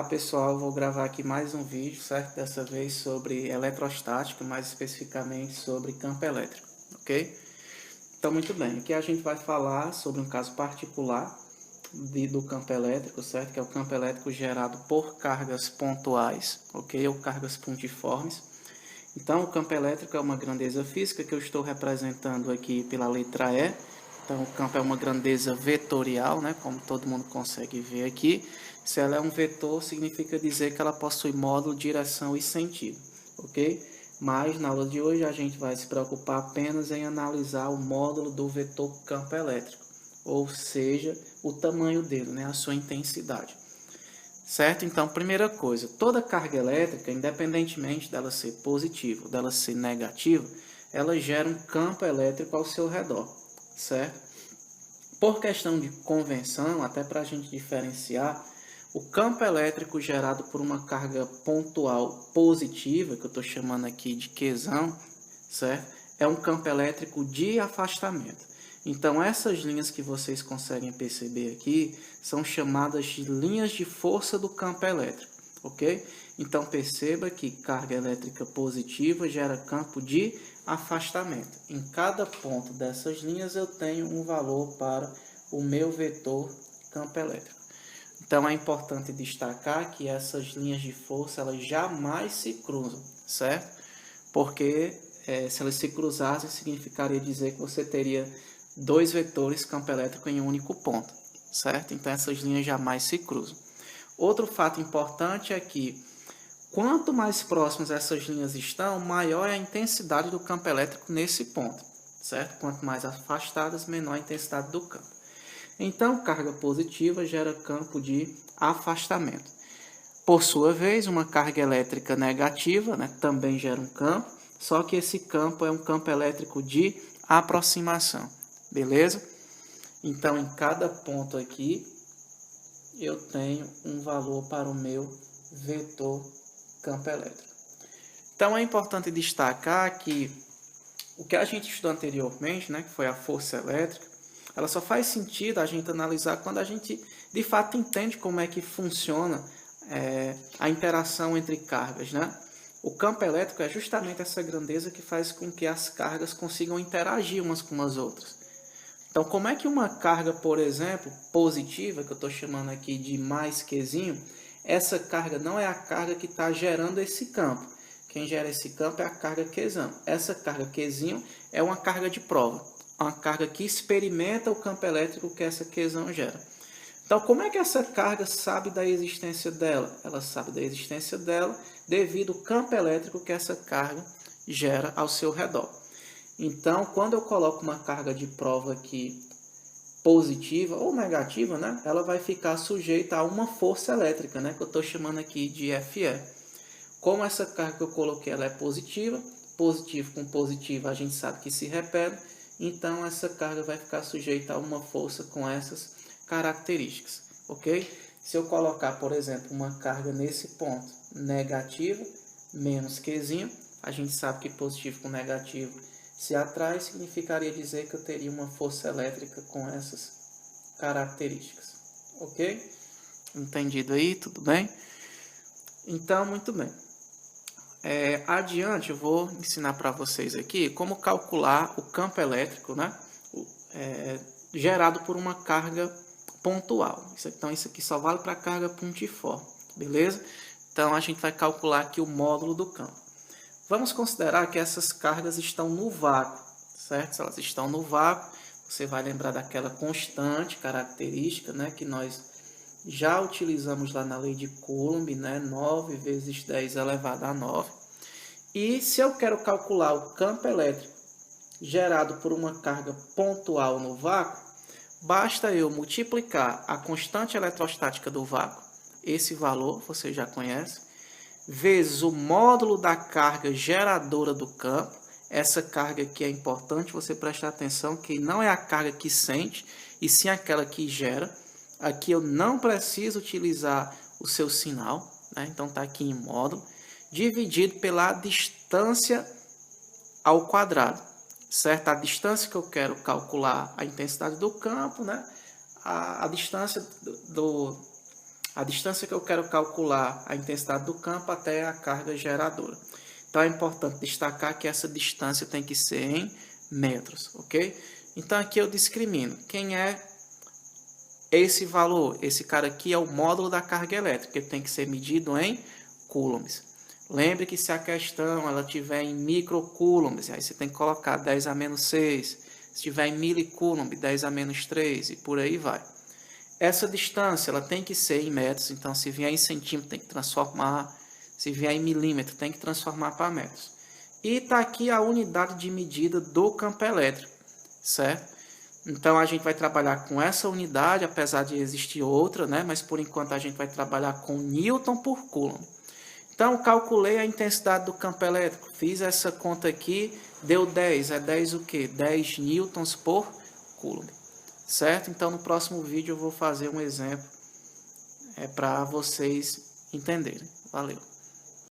pessoal, vou gravar aqui mais um vídeo, certo? Dessa vez sobre eletrostática, mais especificamente sobre campo elétrico, ok? Então, muito bem, aqui a gente vai falar sobre um caso particular do campo elétrico, certo? Que é o campo elétrico gerado por cargas pontuais, ok? Ou cargas pontiformes. Então, o campo elétrico é uma grandeza física que eu estou representando aqui pela letra E. Então, o campo é uma grandeza vetorial, né? Como todo mundo consegue ver aqui. Se ela é um vetor, significa dizer que ela possui módulo, direção e sentido, ok? Mas, na aula de hoje, a gente vai se preocupar apenas em analisar o módulo do vetor campo elétrico, ou seja, o tamanho dele, né? A sua intensidade. Certo? Então, primeira coisa, toda carga elétrica, independentemente dela ser positiva ou dela ser negativa, ela gera um campo elétrico ao seu redor, certo? Por questão de convenção, até para a gente diferenciar, o campo elétrico gerado por uma carga pontual positiva, que eu estou chamando aqui de Qzão, certo? É um campo elétrico de afastamento. Então, essas linhas que vocês conseguem perceber aqui são chamadas de linhas de força do campo elétrico, ok? Então, perceba que carga elétrica positiva gera campo de afastamento. Em cada ponto dessas linhas eu tenho um valor para o meu vetor campo elétrico. Então, é importante destacar que essas linhas de força elas jamais se cruzam, certo? Porque se elas se cruzassem, significaria dizer que você teria dois vetores campo elétrico em um único ponto, certo? Então, essas linhas jamais se cruzam. Outro fato importante é que, quanto mais próximas essas linhas estão, maior é a intensidade do campo elétrico nesse ponto, certo? Quanto mais afastadas, menor a intensidade do campo. Então, carga positiva gera campo de afastamento. Por sua vez, uma carga elétrica negativa, né, também gera um campo, só que esse campo é um campo elétrico de aproximação. Beleza? Então, em cada ponto aqui, eu tenho um valor para o meu vetor campo elétrico. Então, é importante destacar que o que a gente estudou anteriormente, né, que foi a força elétrica, ela só faz sentido a gente analisar quando a gente, de fato, entende como é que funciona a interação entre cargas, né? O campo elétrico é justamente essa grandeza que faz com que as cargas consigam interagir umas com as outras. Então, como é que uma carga, por exemplo, positiva, que eu estou chamando aqui de mais Qzinho, essa carga não é a carga que está gerando esse campo. Quem gera esse campo é a carga Qzão. Essa carga Qzinho é uma carga de prova, uma carga que experimenta o campo elétrico que essa Qzão gera. Então, como é que essa carga sabe da existência dela? Ela sabe da existência dela devido ao campo elétrico que essa carga gera ao seu redor. Então, quando eu coloco uma carga de prova aqui positiva ou negativa, né, ela vai ficar sujeita a uma força elétrica, né, que eu estou chamando aqui de Fe. Como essa carga que eu coloquei ela é positiva, positivo com positivo a gente sabe que se repele, então essa carga vai ficar sujeita a uma força com essas características, ok? Se eu colocar, por exemplo, uma carga nesse ponto negativa, menos Qzinho, a gente sabe que positivo com negativo se atrai, significaria dizer que eu teria uma força elétrica com essas características, ok? Entendido aí? Tudo bem? Então, muito bem. Adiante, eu vou ensinar para vocês aqui como calcular o campo elétrico, né? Gerado por uma carga pontual. Então, isso aqui só vale para carga pontiforme, beleza? Então, a gente vai calcular aqui o módulo do campo. Vamos considerar que essas cargas estão no vácuo, certo? Se elas estão no vácuo, você vai lembrar daquela constante característica, né, que nós já utilizamos lá na lei de Coulomb, né, 9 vezes 10 elevado a 9. E se eu quero calcular o campo elétrico gerado por uma carga pontual no vácuo, basta eu multiplicar a constante eletrostática do vácuo, esse valor você já conhece, vezes o módulo da carga geradora do campo. Essa carga aqui é importante você prestar atenção que não é a carga que sente, e sim aquela que gera. Aqui eu não preciso utilizar o seu sinal, né? Então está aqui em módulo, dividido pela distância ao quadrado, certo? A distância que eu quero calcular a intensidade do campo, né? A distância a distância que eu quero calcular a intensidade do campo até a carga geradora. Então é importante destacar que essa distância tem que ser em metros, ok? Então aqui eu discrimino quem é esse valor. Esse cara aqui é o módulo da carga elétrica, que tem que ser medido em coulombs. Lembre que se a questão ela tiver em microcoulombs, aí você tem que colocar 10 a menos 6. Se tiver em milicoulomb, 10 a menos 3 e por aí vai. Essa distância ela tem que ser em metros, então se vier em centímetro tem que transformar, se vier em milímetro tem que transformar para metros. E está aqui a unidade de medida do campo elétrico, certo? Então a gente vai trabalhar com essa unidade, apesar de existir outra, né? Mas por enquanto a gente vai trabalhar com Newton por Coulomb. Então calculei a intensidade do campo elétrico, fiz essa conta aqui, deu 10, é 10 o quê? 10 newtons por Coulomb. Certo? Então no próximo vídeo eu vou fazer um exemplo para vocês entenderem. Valeu!